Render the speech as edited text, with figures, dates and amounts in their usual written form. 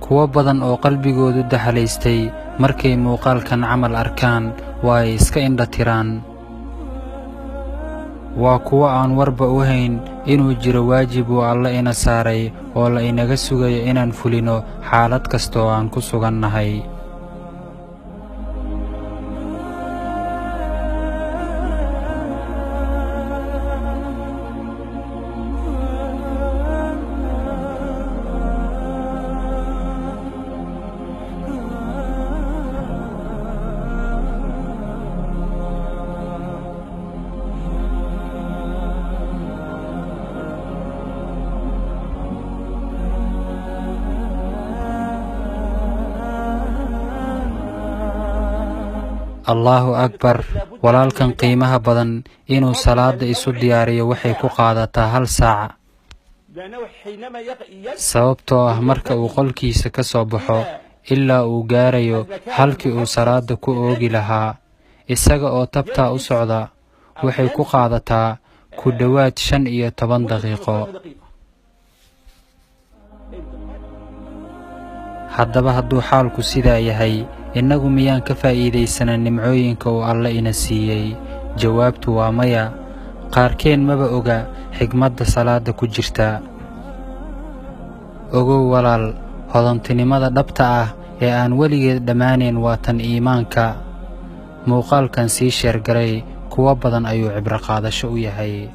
kuwa badan oo qalbigoodu daxalaystay markay muuqaalkan camal arkaan waa ay iska indha tiraan. waa kuwa aan warba u hayn inuu jiro waajib uu Alle ina saaray oo la inaga sugayo inaan fulino xaalad kasta oo aan ku sugannahay. Allahu Akbar. walaalkan qiimaha badan inuu salaada isu diyaariyo waxay ku qaadataa 1 saac, sababtoo ah marka uu qolkiisa ka soo baxo ilaa uu gaarayo halkii uu salaada ku oogi lahaa isaga oo tabtaa u socda waxay ku qaadataa ku dhowaad 15 daqiiqo. haddaba hadduu xaalku sidaa yahay, innagu miyaan ka faa'iidaysanaa nimcooyinka uu Alle ina siiyey? jawaabtu waa maya. qaarkeen maba oga xigmadda salaada ku jirta. ogow walaal, hodantinimada dhabta ah ee aan weligeed dhammaanayn waa tan iimaanka. muuqaalkan sii sheer garay, kuwa badan ayuu cibro qaadasho u yahay.